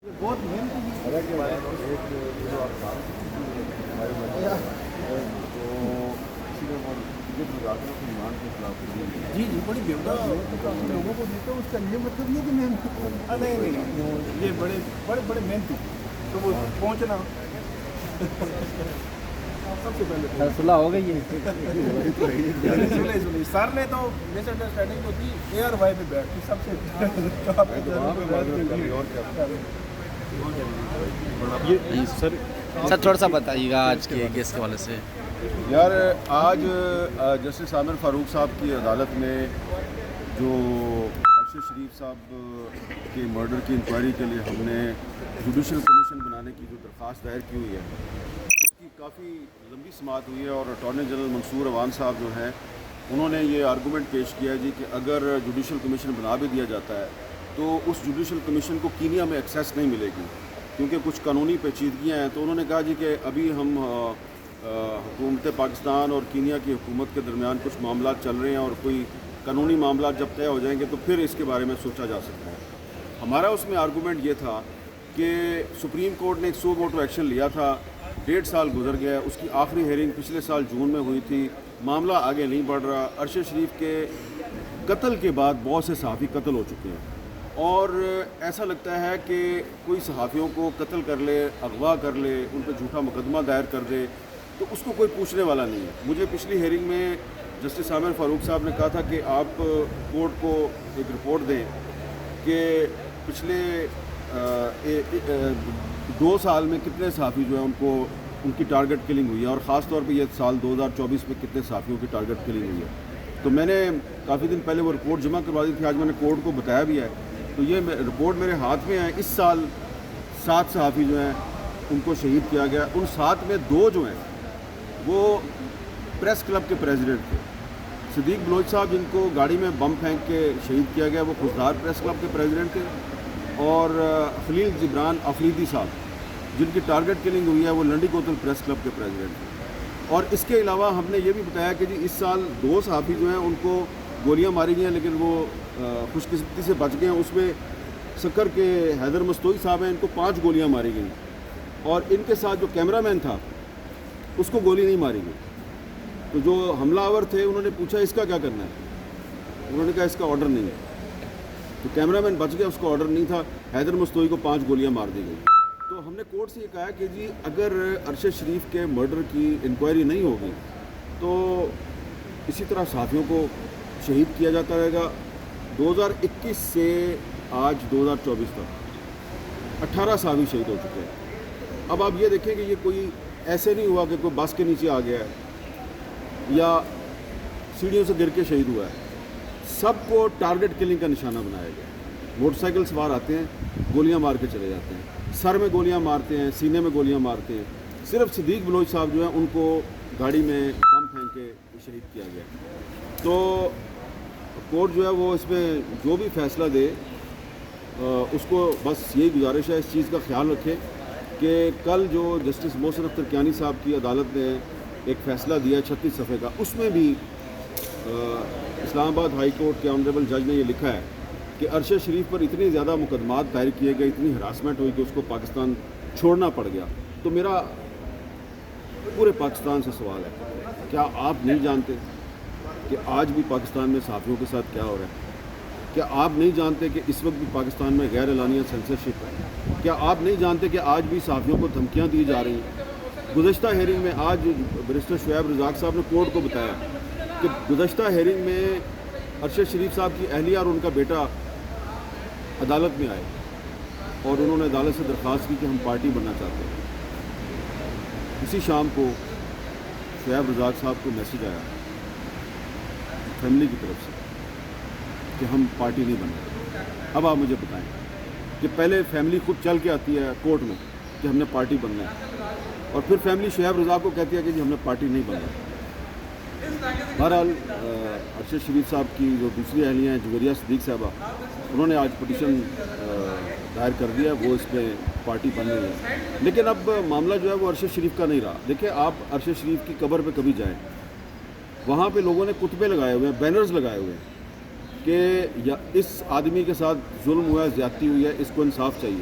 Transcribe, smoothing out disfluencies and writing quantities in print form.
بہت محنت کے بارے میں ایک جو آپ کام ہمارے تو کسی نے وہ مذاکروں کی مان کے خلاف جی بڑی بےوقع لوگوں کو دیتے اس کا یہ مطلب نہیں کہ محنت نہیں یہ بڑے بڑے بڑے محنتی تو وہ پہنچنا سب سے پہلے فیصلہ ہو گئی ہے سر نے تو مس انڈرسٹینڈنگ جو تھی ایئر وائی پہ بیٹھ کے سب سے سر تھوڑا سا بتائیے گا آج کے کیس کے حوالے سے. یار آج جسٹس عامر فاروق صاحب کی عدالت میں جو ارشد شریف صاحب کے مرڈر کی انکوائری کے لیے ہم نے جوڈیشل کمیشن بنانے کی جو درخواست دائر کی ہوئی ہے اس کی کافی لمبی سماعت ہوئی ہے، اور اٹارنی جنرل منصور عوان صاحب جو ہیں انہوں نے یہ آرگومنٹ پیش کیا ہے جی کہ اگر جوڈیشل کمیشن بنا بھی دیا جاتا ہے تو اس جوڈیشل کمیشن کو کینیا میں ایکسیس نہیں ملے گی کیونکہ کچھ قانونی پیچیدگیاں ہیں. تو انہوں نے کہا جی کہ ابھی ہم حکومت پاکستان اور کینیا کی حکومت کے درمیان کچھ معاملات چل رہے ہیں، اور کوئی قانونی معاملات جب طے ہو جائیں گے تو پھر اس کے بارے میں سوچا جا سکتا ہے. ہمارا اس میں آرگومنٹ یہ تھا کہ سپریم کورٹ نے ایک سو ووٹو ایکشن لیا تھا، 1.5 سال گزر گیا، اس کی آخری ہیئرنگ پچھلے سال جون میں ہوئی تھی، معاملہ آگے نہیں بڑھ رہا. ارشد شریف کے قتل کے بعد بہت سے صحافی قتل ہو چکے ہیں، اور ایسا لگتا ہے کہ کوئی صحافیوں کو قتل کر لے، اغوا کر لے، ان پہ جھوٹا مقدمہ دائر کر دے تو اس کو کوئی پوچھنے والا نہیں ہے. مجھے پچھلی ہیئرنگ میں جسٹس عامر فاروق صاحب نے کہا تھا کہ آپ کورٹ کو ایک رپورٹ دیں کہ پچھلے 2 سال میں کتنے صحافی جو ہیں ان کی ٹارگٹ کلنگ ہوئی ہے، اور خاص طور پہ یہ سال 2024 میں کتنے صحافیوں کی ٹارگٹ کلنگ ہوئی ہے. تو میں نے کافی دن پہلے وہ رپورٹ جمع کروا دی تھی، آج میں نے کورٹ کو بتایا بھی ہے. تو یہ رپورٹ میرے ہاتھ میں ہے. اس سال 7 صحافی جو ہیں ان کو شہید کیا گیا. ان 7 میں 2 جو ہیں وہ پریس کلب کے پریزیڈنٹ تھے. صدیق بلوچ صاحب جن کو گاڑی میں بم پھینک کے شہید کیا گیا وہ خوددار پریس کلب کے پریزیڈنٹ تھے، اور خلیل جبران افریدی صاحب جن کی ٹارگٹ کلنگ ہوئی ہے وہ لنڈی کوتل پریس کلب کے پریزیڈنٹ تھے. اور اس کے علاوہ ہم نے یہ بھی بتایا کہ جی اس سال 2 صحافی جو ہیں ان کو گولیاں ماری گئی ہیں، لیکن وہ خوش قسمتی سے بچ گئے ہیں. اس میں سکر کے حیدر مستوئی صاحب ہیں، ان کو 5 گولیاں ماری گئیں، اور ان کے ساتھ جو کیمرہ مین تھا اس کو گولی نہیں ماری گئی. تو جو حملہ آور تھے انہوں نے پوچھا اس کا کیا کرنا ہے، انہوں نے کہا اس کا آرڈر نہیں ہے. تو کیمرہ مین بچ گیا، اس کو آرڈر نہیں تھا. حیدر مستوئی کو 5 گولیاں مار دی گئی. تو ہم نے کورٹ سے یہ کہا کہ جی اگر ارشد شریف کے مرڈر کی انکوائری نہیں ہوگی تو اسی طرح صحافیوں کو شہید کیا جاتا رہے گا. 2021 سے آج 2024 تک 18 صحافی شہید ہو چکے ہیں. اب آپ یہ دیکھیں کہ یہ کوئی ایسے نہیں ہوا کہ کوئی بس کے نیچے آ گیا ہے یا سیڑھیوں سے گر کے شہید ہوا ہے. سب کو ٹارگٹ کلنگ کا نشانہ بنایا گیا. موٹر سائیکل سوار آتے ہیں، گولیاں مار کے چلے جاتے ہیں، سر میں گولیاں مارتے ہیں، سینے میں گولیاں مارتے ہیں. صرف صدیق بلوچ صاحب جو ہیں ان کو گاڑی میں بم پھینک کے شہید کیا گیا. تو کورٹ جو ہے وہ اس میں جو بھی فیصلہ دے اس کو بس یہی گزارش ہے اس چیز کا خیال رکھے کہ کل جو جسٹس محسن اختر کیانی صاحب کی عدالت نے ایک فیصلہ دیا 36 صفحے کا، اس میں بھی اسلام آباد ہائی کورٹ کے آنریبل جج نے یہ لکھا ہے کہ ارشد شریف پر اتنے زیادہ مقدمات دائر کیے گئے، اتنی ہراسمنٹ ہوئی کہ اس کو پاکستان چھوڑنا پڑ گیا. تو میرا پورے پاکستان سے سوال ہے، کیا آپ نہیں جانتے کہ آج بھی پاکستان میں صحافیوں کے ساتھ کیا ہو رہا ہے؟ کیا آپ نہیں جانتے کہ اس وقت بھی پاکستان میں غیر اعلانیہ سینسرشپ ہے؟ کیا آپ نہیں جانتے کہ آج بھی صحافیوں کو دھمکیاں دی جا رہی ہیں؟ گزشتہ ہیئرنگ میں آج بیرسٹر شعیب رزاق صاحب نے کورٹ کو بتایا کہ گزشتہ ہیئرنگ میں ارشد شریف صاحب کی اہلیہ اور ان کا بیٹا عدالت میں آئے اور انہوں نے عدالت سے درخواست کی کہ ہم پارٹی بننا چاہتے ہیں. اسی شام کو شعیب رزاق صاحب کو میسیج آیا فیملی کی طرف سے کہ ہم پارٹی نہیں بننا. اب آپ مجھے بتائیں کہ پہلے فیملی خود چل کے آتی ہے کورٹ میں کہ ہم نے پارٹی بننا ہے، اور پھر فیملی شعیب رزاق کو کہتی ہے کہ جی ہم نے پارٹی نہیں بننا. بہرحال ارشد شریف صاحب کی جو دوسری اہلیہ ہیں جویریہ صدیق صاحبہ، انہوں نے آج پٹیشن دائر کر دیا، وہ اس میں پارٹی بن رہی ہے. لیکن اب معاملہ جو ہے وہ ارشد شریف کا نہیں رہا. دیکھیں آپ ارشد شریف کی قبر پہ کبھی جائیں، وہاں پہ لوگوں نے کتبے لگائے ہوئے ہیں، بینرز لگائے ہوئے ہیں کہ اس آدمی کے ساتھ ظلم ہوا ہے، زیادتی ہوئی ہے، اس کو انصاف چاہیے.